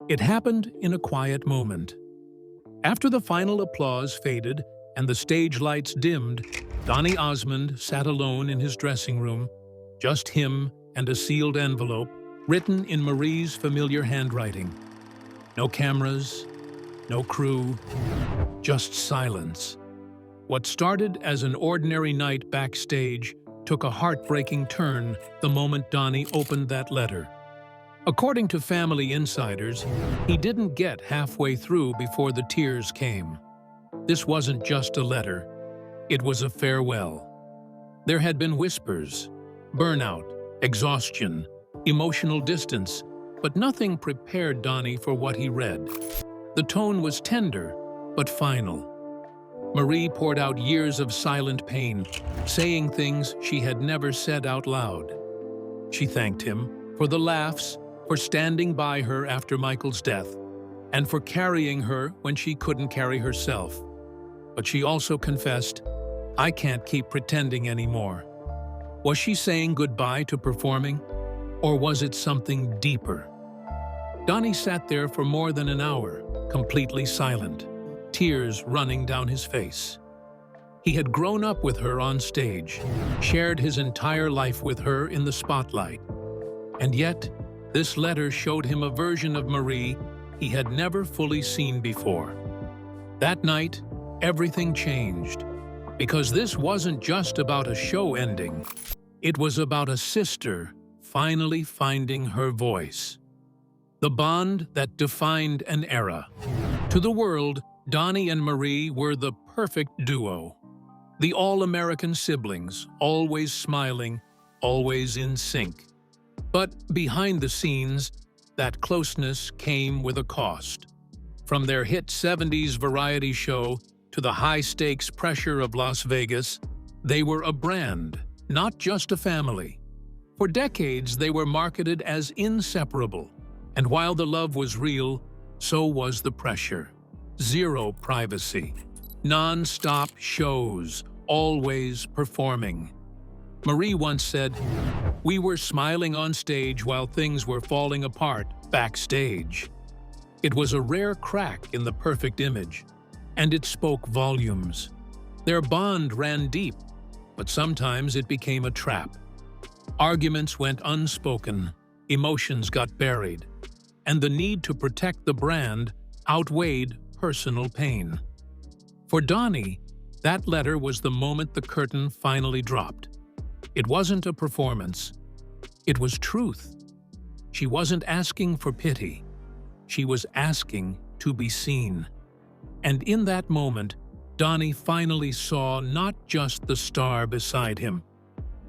It happened in a quiet moment. After the final applause faded and the stage lights dimmed, Donny Osmond sat alone in his dressing room, just him and a sealed envelope written in Marie's familiar handwriting. No cameras, no crew, just silence. What started as an ordinary night backstage took a heartbreaking turn the moment Donny opened that letter. According to family insiders, he didn't get halfway through before the tears came. This wasn't just a letter, it was a farewell. There had been whispers, burnout, exhaustion, emotional distance, but nothing prepared Donny for what he read. The tone was tender, but final. Marie poured out years of silent pain, saying things she had never said out loud. She thanked him for the laughs, for standing by her after Michael's death, and for carrying her when she couldn't carry herself. But she also confessed, "I can't keep pretending anymore." Was she saying goodbye to performing? Or was it something deeper? Donny sat there for more than an hour, completely silent, tears running down his face. He had grown up with her on stage, shared his entire life with her in the spotlight. And yet, this letter showed him a version of Marie he had never fully seen before. That night, everything changed, because this wasn't just about a show ending. It was about a sister finally finding her voice. The bond that defined an era. To the world, Donny and Marie were the perfect duo. The all-American siblings, always smiling, always in sync. But behind the scenes, that closeness came with a cost. From their hit 70s variety show to the high-stakes pressure of Las Vegas, they were a brand, not just a family. For decades, they were marketed as inseparable. And while the love was real, so was the pressure. Zero privacy. Non-stop shows, always performing. Marie once said, "We were smiling on stage while things were falling apart backstage." It was a rare crack in the perfect image, and it spoke volumes. Their bond ran deep, but sometimes it became a trap. Arguments went unspoken, emotions got buried, and the need to protect the brand outweighed personal pain. For Donny, that letter was the moment the curtain finally dropped. It wasn't a performance. It was truth. She wasn't asking for pity. She was asking to be seen. And in that moment, Donny finally saw not just the star beside him,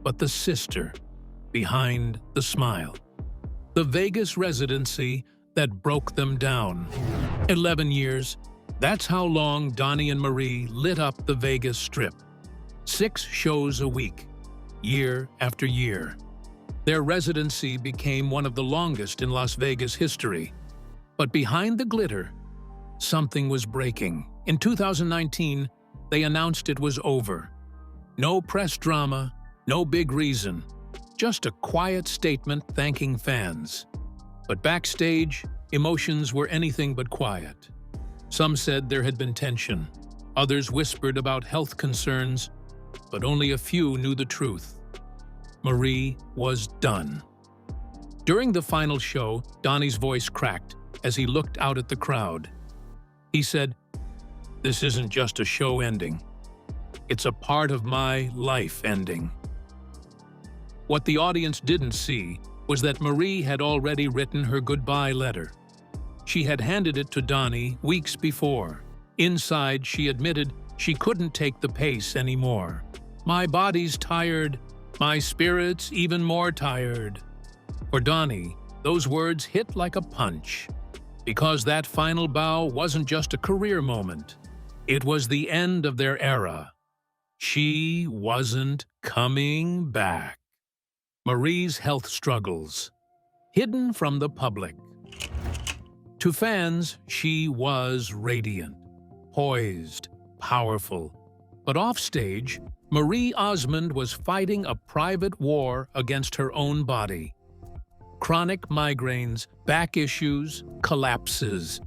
but the sister behind the smile. The Vegas residency that broke them down. 11 years, that's how long Donny and Marie lit up the Vegas Strip. 6 shows a week, year after year. Their residency became one of the longest in Las Vegas history. But behind the glitter, something was breaking. In 2019, they announced it was over. No press drama, no big reason, just a quiet statement thanking fans. But backstage, emotions were anything but quiet. Some said there had been tension. Others whispered about health concerns, but only a few knew the truth. Marie was done. During the final show, Donny's voice cracked as he looked out at the crowd. He said, "This isn't just a show ending. It's a part of my life ending." What the audience didn't see was that Marie had already written her goodbye letter. She had handed it to Donny weeks before. Inside, she admitted she couldn't take the pace anymore. "My body's tired, my spirit's even more tired." For Donny, those words hit like a punch. Because that final bow wasn't just a career moment. It was the end of their era. She wasn't coming back. Marie's health struggles, hidden from the public. To fans, she was radiant, poised, powerful. But offstage, Marie Osmond was fighting a private war against her own body. Chronic migraines, back issues, collapses.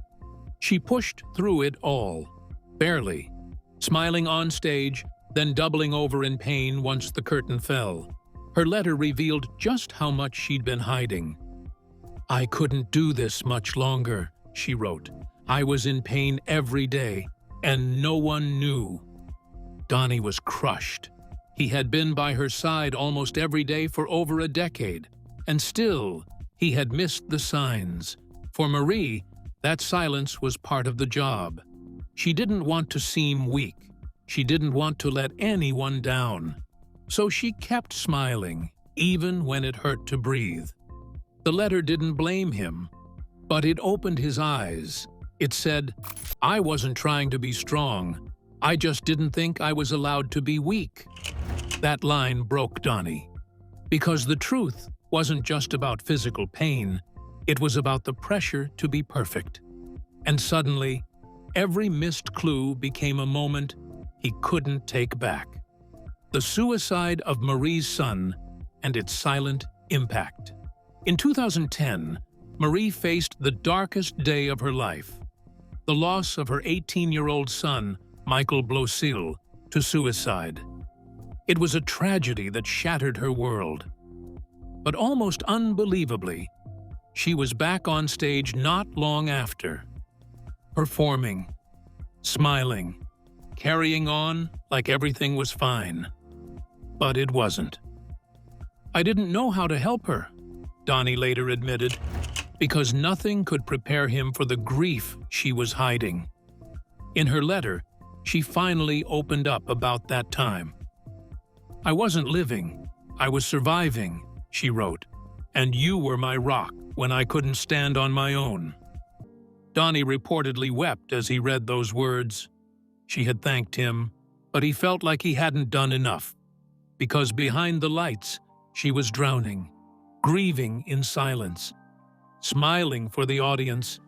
She pushed through it all, barely, smiling on stage, then doubling over in pain once the curtain fell. Her letter revealed just how much she'd been hiding. "I couldn't do this much longer," she wrote. "I was in pain every day, and no one knew." Donny was crushed. He had been by her side almost every day for over a decade, and still, he had missed the signs. For Marie, that silence was part of the job. She didn't want to seem weak. She didn't want to let anyone down. So she kept smiling, even when it hurt to breathe. The letter didn't blame him, but it opened his eyes. It said, "I wasn't trying to be strong. I just didn't think I was allowed to be weak." That line broke Donny, because the truth wasn't just about physical pain, it was about the pressure to be perfect. And suddenly, every missed clue became a moment he couldn't take back. The suicide of Marie's son and its silent impact. In 2010, Marie faced the darkest day of her life, the loss of her 18-year-old son, Michael Blosil, to suicide. It was a tragedy that shattered her world. But almost unbelievably, she was back on stage not long after, performing, smiling, carrying on like everything was fine. But it wasn't. "I didn't know how to help her," Donny later admitted, because nothing could prepare him for the grief she was hiding. In her letter, she finally opened up about that time. "I wasn't living, I was surviving," she wrote, "and you were my rock when I couldn't stand on my own." Donny reportedly wept as he read those words. She had thanked him, but he felt like he hadn't done enough, because behind the lights, she was drowning, grieving in silence, smiling for the audience,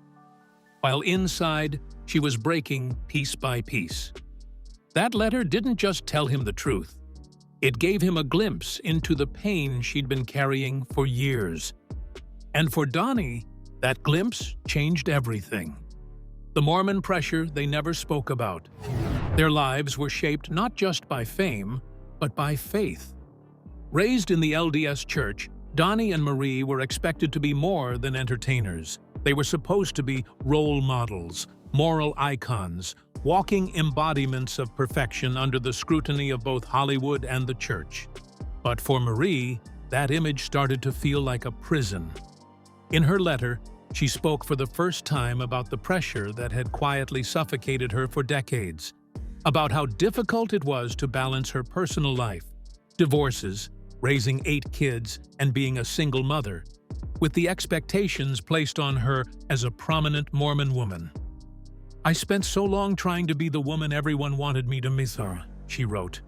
while inside, she was breaking piece by piece. That letter didn't just tell him the truth. It gave him a glimpse into the pain she'd been carrying for years. And for Donny, that glimpse changed everything. The Mormon pressure they never spoke about. Their lives were shaped not just by fame, but by faith. Raised in the LDS Church, Donny and Marie were expected to be more than entertainers. They were supposed to be role models, moral icons, walking embodiments of perfection under the scrutiny of both Hollywood and the church. But for Marie, that image started to feel like a prison. In her letter, she spoke for the first time about the pressure that had quietly suffocated her for decades, about how difficult it was to balance her personal life, divorces, raising 8 kids, and being a single mother, with the expectations placed on her as a prominent Mormon woman. "I spent so long trying to be the woman everyone wanted me to be," she wrote,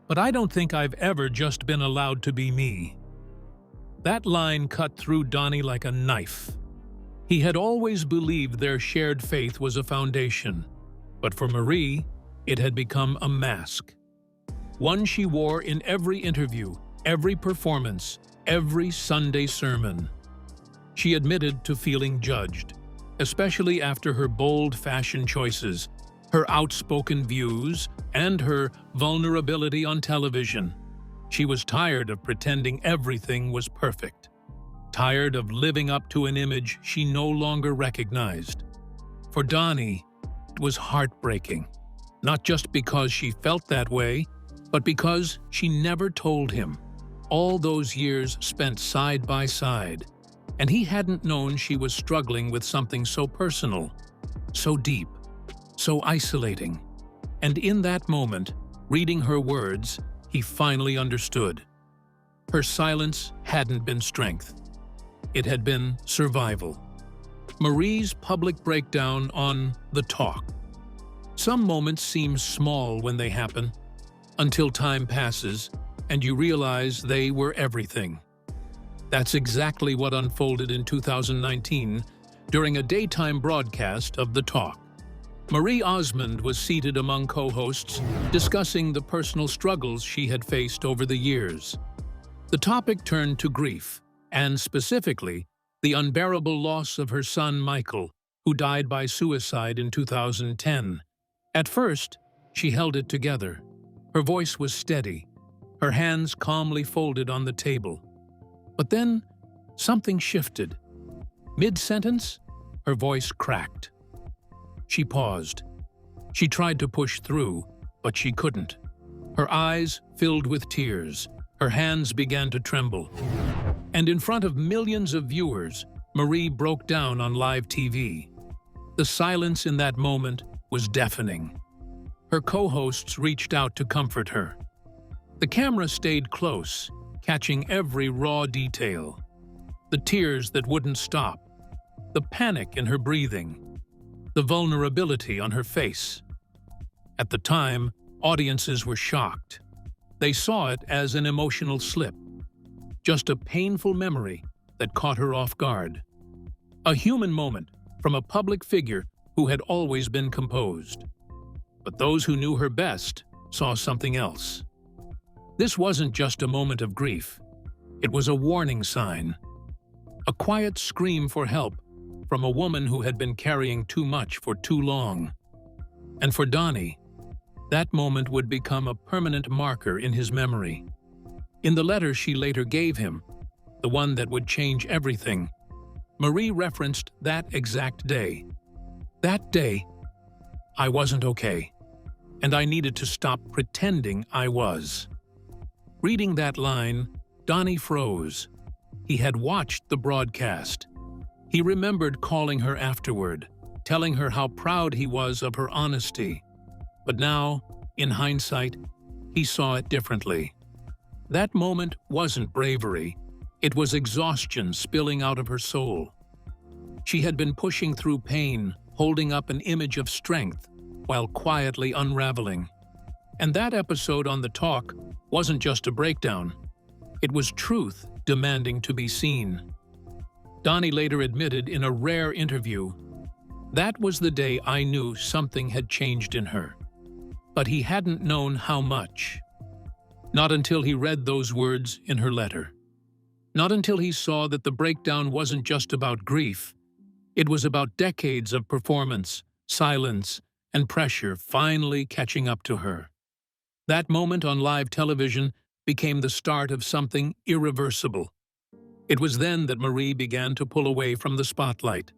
"but I don't think I've ever just been allowed to be me." That line cut through Donny like a knife. He had always believed their shared faith was a foundation, but for Marie, it had become a mask. One she wore in every interview, every performance, every Sunday sermon. She admitted to feeling judged, especially after her bold fashion choices, her outspoken views, and her vulnerability on television. She was tired of pretending everything was perfect, tired of living up to an image she no longer recognized. For Donny, it was heartbreaking, not just because she felt that way, but because she never told him. All those years spent side by side, and he hadn't known she was struggling with something so personal, so deep, so isolating. And in that moment, reading her words, he finally understood. Her silence hadn't been strength. It had been survival. Marie's public breakdown on The Talk. Some moments seem small when they happen, until time passes and you realize they were everything. That's exactly what unfolded in 2019 during a daytime broadcast of The Talk. Donny Osmond was seated among co-hosts, discussing the personal struggles she had faced over the years. The topic turned to grief, and specifically, the unbearable loss of her son Michael, who died by suicide in 2010. At first, she held it together. Her voice was steady, her hands calmly folded on the table. But then, something shifted. Mid-sentence, her voice cracked. She paused. She tried to push through, but she couldn't. Her eyes filled with tears. Her hands began to tremble. And in front of millions of viewers, Marie broke down on live TV. The silence in that moment was deafening. Her co-hosts reached out to comfort her. The camera stayed close, catching every raw detail. The tears that wouldn't stop, the panic in her breathing, the vulnerability on her face. At the time, audiences were shocked. They saw it as an emotional slip, just a painful memory that caught her off guard. A human moment from a public figure who had always been composed. But those who knew her best saw something else. This wasn't just a moment of grief. It was a warning sign. A quiet scream for help from a woman who had been carrying too much for too long. And for Donny, that moment would become a permanent marker in his memory. In the letter she later gave him, the one that would change everything, Marie referenced that exact day. That day, I wasn't okay, and I needed to stop pretending I was. Reading that line, Donny froze. He had watched the broadcast. He remembered calling her afterward, telling her how proud he was of her honesty. But now, in hindsight, he saw it differently. That moment wasn't bravery. It was exhaustion spilling out of her soul. She had been pushing through pain, holding up an image of strength, while quietly unraveling. And that episode on The Talk wasn't just a breakdown. It was truth demanding to be seen. Donny later admitted in a rare interview, "That was the day I knew something had changed in her." But he hadn't known how much. Not until he read those words in her letter. Not until he saw that the breakdown wasn't just about grief. It was about decades of performance, silence, and pressure finally catching up to her. That moment on live television became the start of something irreversible. It was then that Marie began to pull away from the spotlight.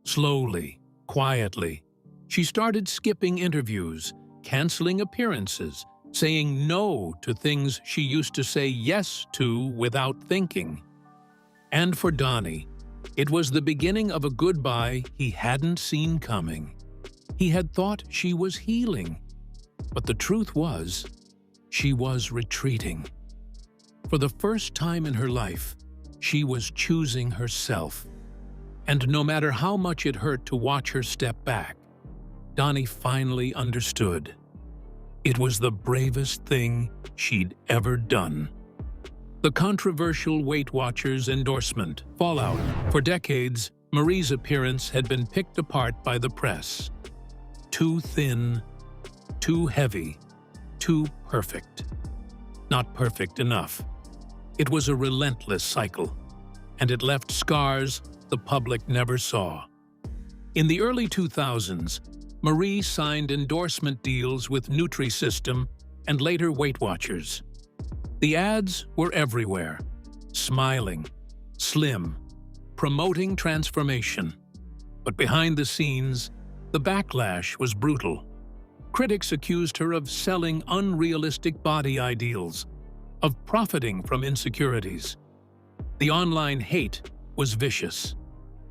Slowly, quietly, she started skipping interviews, canceling appearances, saying no to things she used to say yes to without thinking. And for Donny, it was the beginning of a goodbye he hadn't seen coming. He had thought she was healing, but the truth was, she was retreating. For the first time in her life, she was choosing herself. And no matter how much it hurt to watch her step back, Donny finally understood. It was the bravest thing she'd ever done. The controversial Weight Watchers endorsement fallout. For decades, Marie's appearance had been picked apart by the press. Too thin, too heavy, too perfect. Not perfect enough. It was a relentless cycle, and it left scars the public never saw. In the early 2000s, Marie signed endorsement deals with Nutrisystem and later Weight Watchers. The ads were everywhere, smiling, slim, promoting transformation. But behind the scenes, the backlash was brutal. Critics accused her of selling unrealistic body ideals, of profiting from insecurities. The online hate was vicious.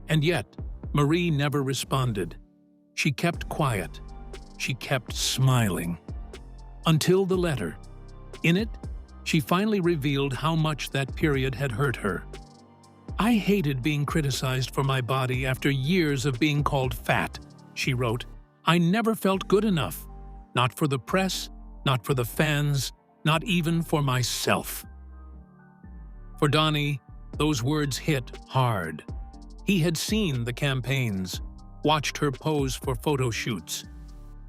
And yet, Marie never responded. She kept quiet. She kept smiling. Until the letter. In it, she finally revealed how much that period had hurt her. "I hated being criticized for my body after years of being called fat," she wrote. "I never felt good enough. Not for the press, not for the fans, not even for myself." For Donny, those words hit hard. He had seen the campaigns, watched her pose for photo shoots.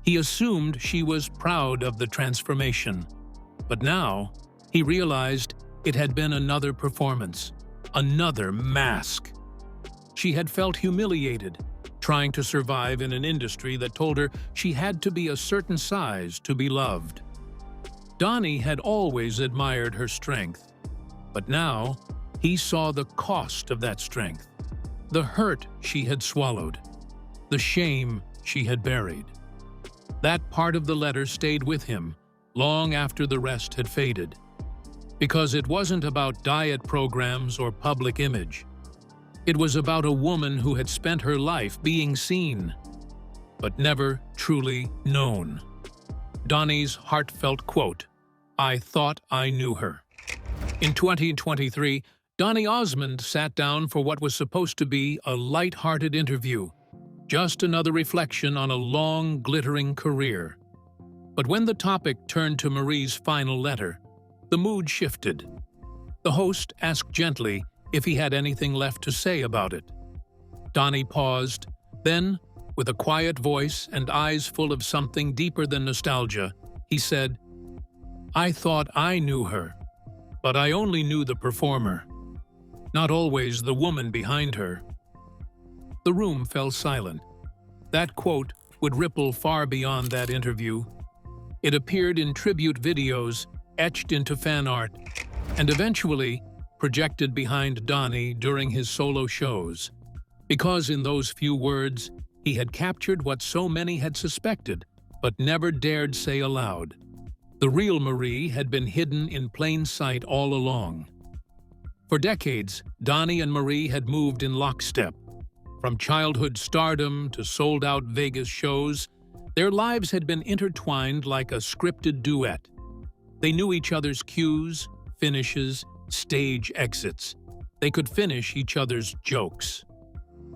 He assumed she was proud of the transformation. But now, he realized it had been another performance, Another mask. She had felt humiliated, trying to survive in an industry that told her she had to be a certain size to be loved. Donny had always admired her strength, but now he saw the cost of that strength, the hurt she had swallowed, the shame she had buried. That part of the letter stayed with him long after the rest had faded, because it wasn't about diet programs or public image. It was about a woman who had spent her life being seen, but never truly known. Donny's heartfelt quote, "I thought I knew her." In 2023, Donny Osmond sat down for what was supposed to be a light-hearted interview, just another reflection on a long, glittering career. But when the topic turned to Marie's final letter, the mood shifted. The host asked gently if he had anything left to say about it. Donny paused, then, with a quiet voice and eyes full of something deeper than nostalgia, he said, "I thought I knew her, but I only knew the performer, not always the woman behind her." The room fell silent. That quote would ripple far beyond that interview. It appeared in tribute videos, etched into fan art, and eventually projected behind Donny during his solo shows, because in those few words, he had captured what so many had suspected, but never dared say aloud. The real Marie had been hidden in plain sight all along. For decades, Donny and Marie had moved in lockstep. From childhood stardom to sold-out Vegas shows, their lives had been intertwined like a scripted duet. They knew each other's cues, finishes, stage exits. They could finish each other's jokes.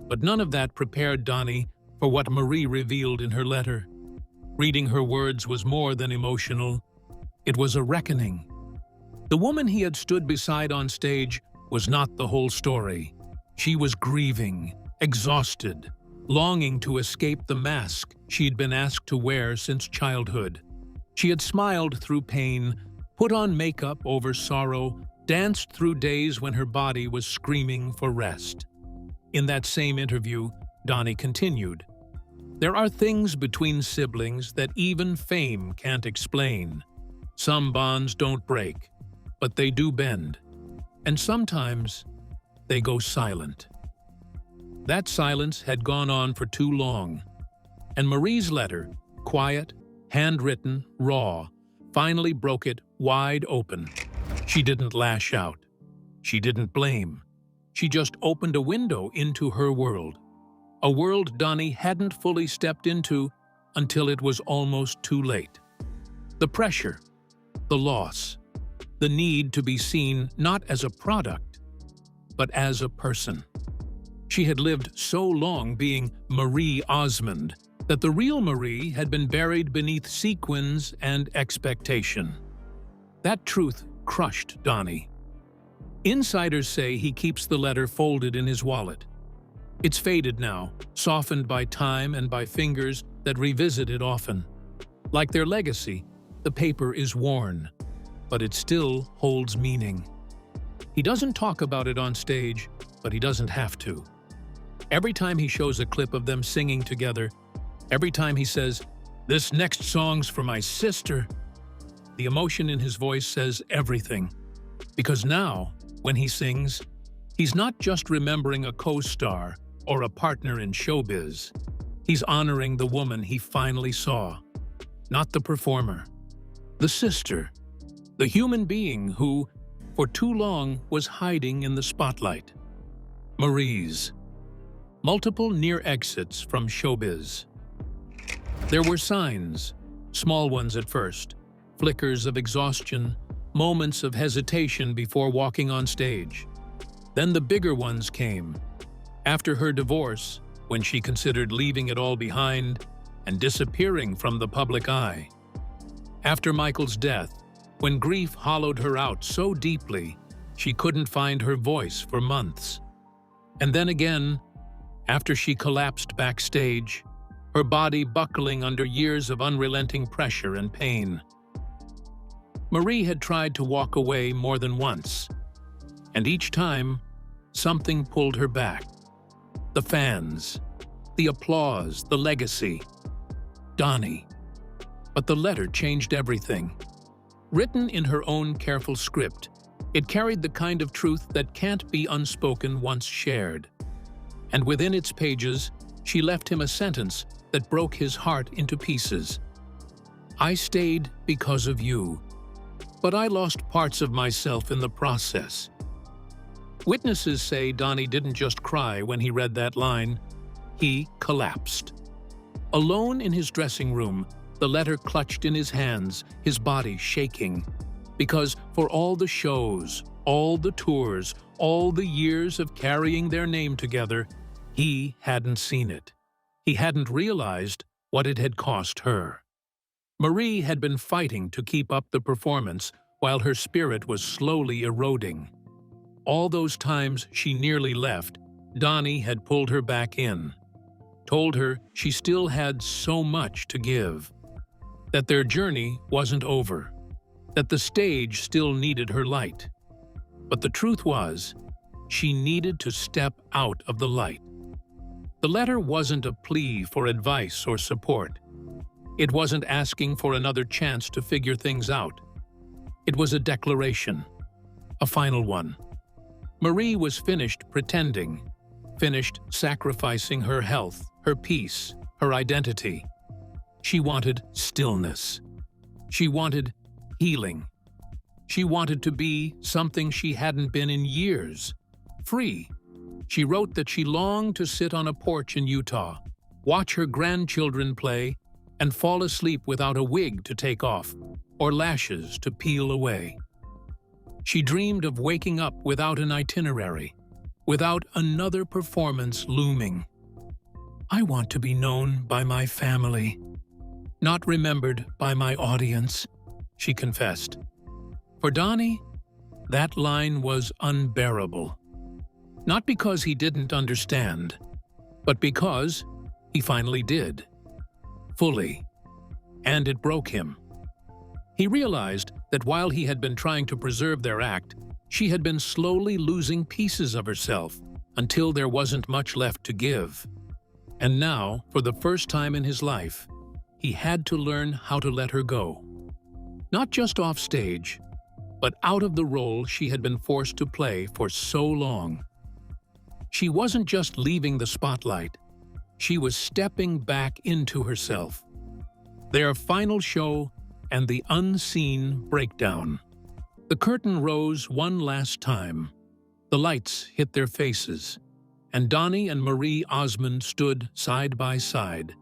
But none of that prepared Donny for what Marie revealed in her letter. Reading her words was more than emotional. It was a reckoning. The woman he had stood beside on stage was not the whole story. She was grieving, exhausted, longing to escape the mask she'd been asked to wear since childhood. She had smiled through pain, put on makeup over sorrow, danced through days when her body was screaming for rest. In that same interview, Donny continued, "There are things between siblings that even fame can't explain. Some bonds don't break, but they do bend. And sometimes they go silent." That silence had gone on for too long, and Marie's letter, quiet, handwritten, raw, finally broke it wide open. She didn't lash out. She didn't blame. She just opened a window into her world, a world Donny hadn't fully stepped into until it was almost too late. The pressure, the loss, the need to be seen not as a product, but as a person. She had lived so long being Marie Osmond that the real Marie had been buried beneath sequins and expectation. That truth crushed Donny. Insiders say he keeps the letter folded in his wallet. It's faded now, softened by time and by fingers that revisit it often. Like their legacy, the paper is worn, but it still holds meaning. He doesn't talk about it on stage, but he doesn't have to. Every time he shows a clip of them singing together, every time he says, "This next song's for my sister," the emotion in his voice says everything. Because now, when he sings, he's not just remembering a co-star or a partner in showbiz. He's honoring the woman he finally saw. Not the performer. The sister. The human being who, for too long, was hiding in the spotlight. Marie's. Multiple near exits from showbiz. There were signs, small ones at first, flickers of exhaustion, moments of hesitation before walking on stage. Then the bigger ones came. After her divorce, when she considered leaving it all behind and disappearing from the public eye. After Michael's death, when grief hollowed her out so deeply she couldn't find her voice for months. And then again, after she collapsed backstage, her body buckling under years of unrelenting pressure and pain. Marie had tried to walk away more than once, and each time, something pulled her back. The fans, the applause, the legacy. Donny. But the letter changed everything. Written in her own careful script, it carried the kind of truth that can't be unspoken once shared. And within its pages, she left him a sentence that broke his heart into pieces. "I stayed because of you, but I lost parts of myself in the process." Witnesses say Donny didn't just cry when he read that line. He collapsed. Alone in his dressing room, the letter clutched in his hands, his body shaking. Because for all the shows, all the tours, all the years of carrying their name together, he hadn't seen it. He hadn't realized what it had cost her. Marie had been fighting to keep up the performance while her spirit was slowly eroding. All those times she nearly left, Donny had pulled her back in, told her she still had so much to give, that their journey wasn't over, that the stage still needed her light. But the truth was, she needed to step out of the light. The letter wasn't a plea for advice or support. It wasn't asking for another chance to figure things out. It was a declaration, a final one. Marie was finished pretending, finished sacrificing her health, her peace, her identity. She wanted stillness. She wanted healing. She wanted to be something she hadn't been in years, free. She wrote that she longed to sit on a porch in Utah, watch her grandchildren play, and fall asleep without a wig to take off or lashes to peel away. She dreamed of waking up without an itinerary, without another performance looming. "I want to be known by my family, not remembered by my audience," she confessed. For Donny, that line was unbearable. Not because he didn't understand, but because he finally did. Fully. And it broke him. He realized that while he had been trying to preserve their act, she had been slowly losing pieces of herself until there wasn't much left to give. And now, for the first time in his life, he had to learn how to let her go. Not just off stage, but out of the role she had been forced to play for so long. She wasn't just leaving the spotlight, she was stepping back into herself. Their final show and the unseen breakdown. The curtain rose one last time. The lights hit their faces, and Donny and Marie Osmond stood side by side,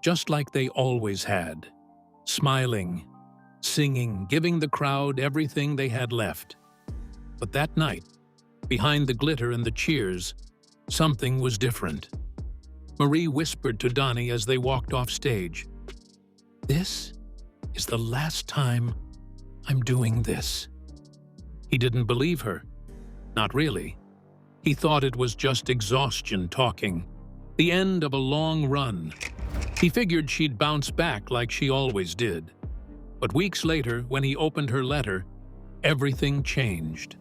just like they always had, smiling, singing, giving the crowd everything they had left. But that night, behind the glitter and the cheers, something was different. Marie whispered to Donny as they walked off stage, "This is the last time I'm doing this." He didn't believe her. Not really. He thought it was just exhaustion talking, the end of a long run. He figured she'd bounce back like she always did. But weeks later, when he opened her letter, everything changed.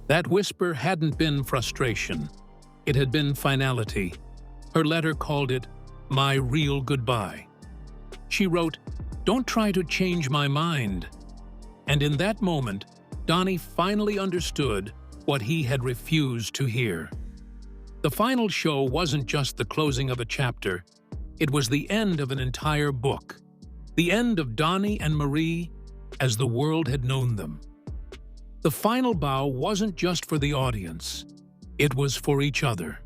That whisper hadn't been frustration. It had been finality. Her letter called it, "My real goodbye." She wrote, "Don't try to change my mind." And in that moment, Donny finally understood what he had refused to hear. The final show wasn't just the closing of a chapter, it was the end of an entire book. The end of Donny and Marie as the world had known them. The final bow wasn't just for the audience, it was for each other.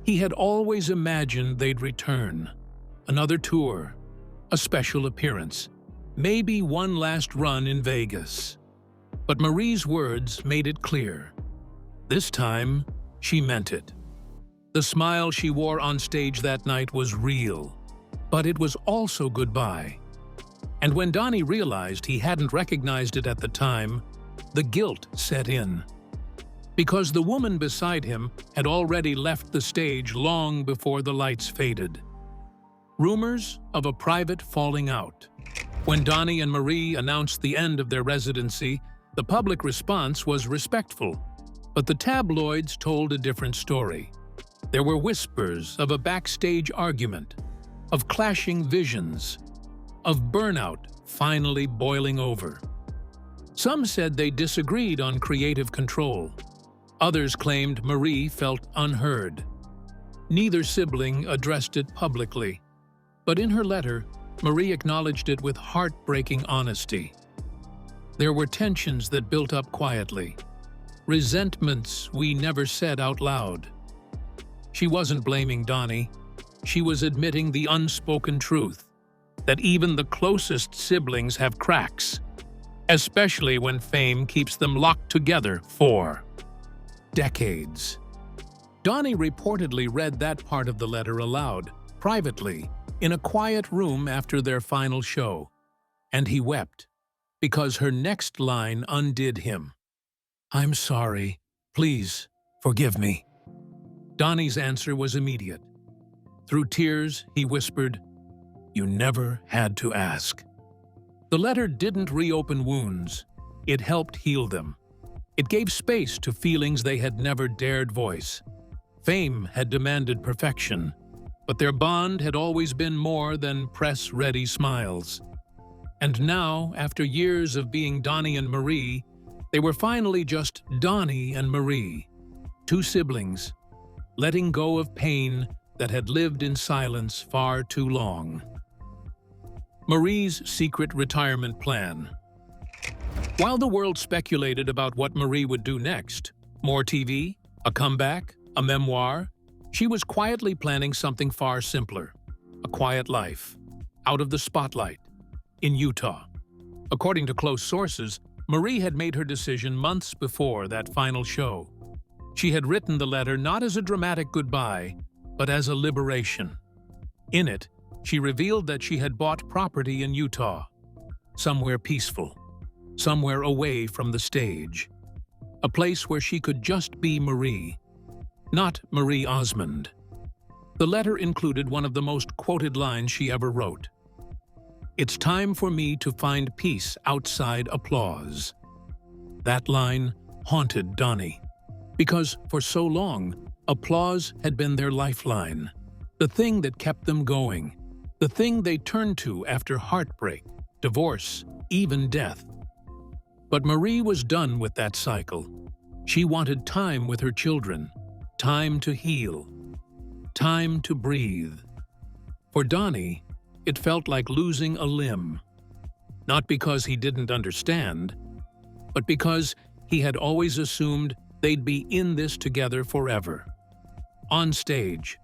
He had always imagined they'd return. Another tour, a special appearance, maybe one last run in Vegas. But Marie's words made it clear. This time, she meant it. The smile she wore on stage that night was real, but it was also goodbye. And when Donny realized he hadn't recognized it at the time, the guilt set in. Because the woman beside him had already left the stage long before the lights faded. Rumors of a private falling out. When Donny and Marie announced the end of their residency, the public response was respectful, But the tabloids told a different story. There were whispers of a backstage argument, of clashing visions, of burnout finally boiling over. Some said they disagreed on creative control. Others claimed Marie felt unheard. Neither sibling addressed it publicly, but in her letter, Marie acknowledged it with heartbreaking honesty. There were tensions that built up quietly, resentments we never said out loud. She wasn't blaming Donny. She was admitting the unspoken truth, that even the closest siblings have cracks, especially when fame keeps them locked together for decades. Donny reportedly read that part of the letter aloud, privately, in a quiet room after their final show, and he wept, because her next line undid him. "I'm sorry. Please, forgive me." Donny's answer was immediate. Through tears, he whispered, "You never had to ask." The letter didn't reopen wounds. It helped heal them. It gave space to feelings they had never dared voice. Fame had demanded perfection, but their bond had always been more than press-ready smiles. And now, after years of being Donny and Marie, they were finally just Donny and Marie, two siblings, letting go of pain that had lived in silence far too long. Marie's secret retirement plan. While the world speculated about what Marie would do next, more TV, a comeback, a memoir, she was quietly planning something far simpler, a quiet life, out of the spotlight, in Utah. According to close sources, Marie had made her decision months before that final show. She had written the letter not as a dramatic goodbye, but as a liberation. In it, she revealed that she had bought property in Utah, somewhere peaceful, somewhere away from the stage, a place where she could just be Marie, not Donny Osmond. The letter included one of the most quoted lines she ever wrote. "It's time for me to find peace outside applause." That line haunted Donny, because for so long, applause had been their lifeline, the thing that kept them going, the thing they turned to after heartbreak, divorce, even death. But Marie was done with that cycle. She wanted time with her children, time to heal, time to breathe. For Donny, it felt like losing a limb, not because he didn't understand, but because he had always assumed they'd be in this together forever. On stage,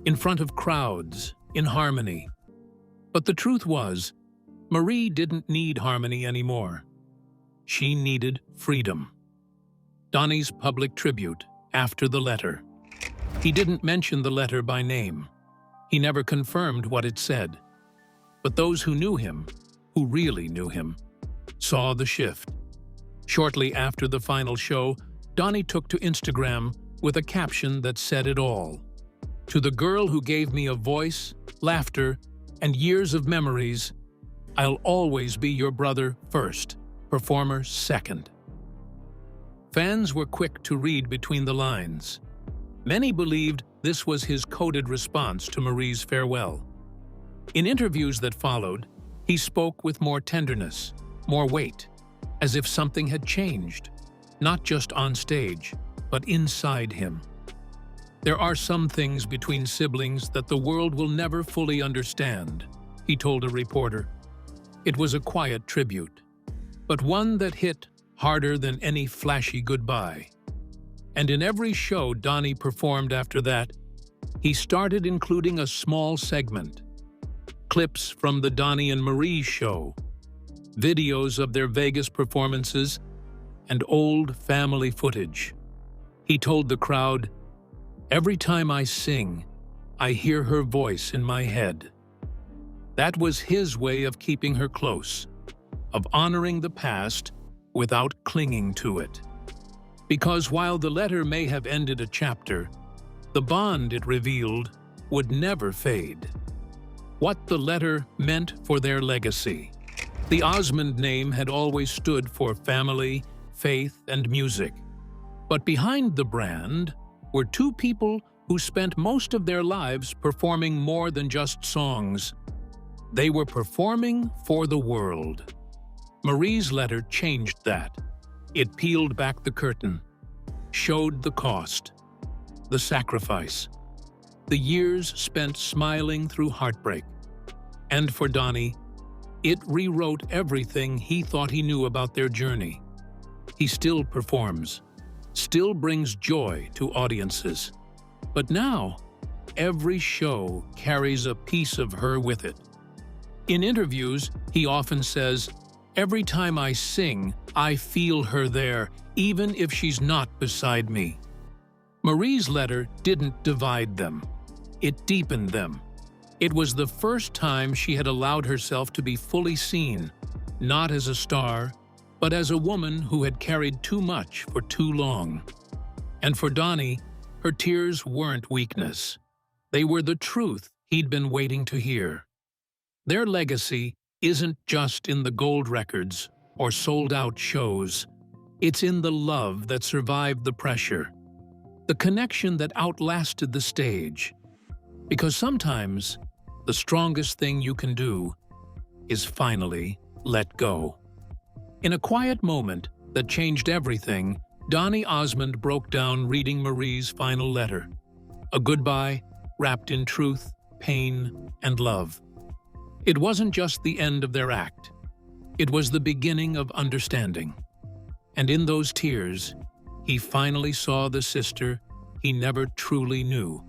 in front of crowds, in harmony. But the truth was, Marie didn't need harmony anymore. She needed freedom. Donny's public tribute after the letter. He didn't mention the letter by name. He never confirmed what it said. But those who knew him, who really knew him, saw the shift. Shortly after the final show, Donny took to Instagram with a caption that said it all. "To the girl who gave me a voice, laughter, and years of memories, I'll always be your brother first, performer second." Fans were quick to read between the lines. Many believed this was his coded response to Marie's farewell. In interviews that followed, he spoke with more tenderness, more weight, as if something had changed, not just on stage, but inside him. "There are some things between siblings that the world will never fully understand," he told a reporter. It was a quiet tribute, but one that hit harder than any flashy goodbye. And in every show Donny performed after that, he started including a small segment. Clips from the Donny and Marie show, videos of their Vegas performances, and old family footage. He told the crowd, "Every time I sing, I hear her voice in my head." That was his way of keeping her close, of honoring the past without clinging to it. Because while the letter may have ended a chapter, the bond it revealed would never fade. What the letter meant for their legacy. The Osmond name had always stood for family, faith, and music. But behind the brand were two people who spent most of their lives performing more than just songs. They were performing for the world. Marie's letter changed that. It peeled back the curtain, showed the cost, the sacrifice, the years spent smiling through heartbreak. And for Donny, it rewrote everything he thought he knew about their journey. He still performs, still brings joy to audiences. But now, every show carries a piece of her with it. In interviews, he often says, "Every time I sing, I feel her there, even if she's not beside me." Marie's letter didn't divide them. It deepened them. It was the first time she had allowed herself to be fully seen, not as a star, but as a woman who had carried too much for too long. And for Donny, her tears weren't weakness. They were the truth he'd been waiting to hear. Their legacy isn't just in the gold records or sold-out shows. It's in the love that survived the pressure, the connection that outlasted the stage. Because sometimes, the strongest thing you can do is finally let go. In a quiet moment that changed everything, Donny Osmond broke down reading Marie's final letter. A goodbye wrapped in truth, pain, and love. It wasn't just the end of their act. It was the beginning of understanding. And in those tears, he finally saw the sister he never truly knew.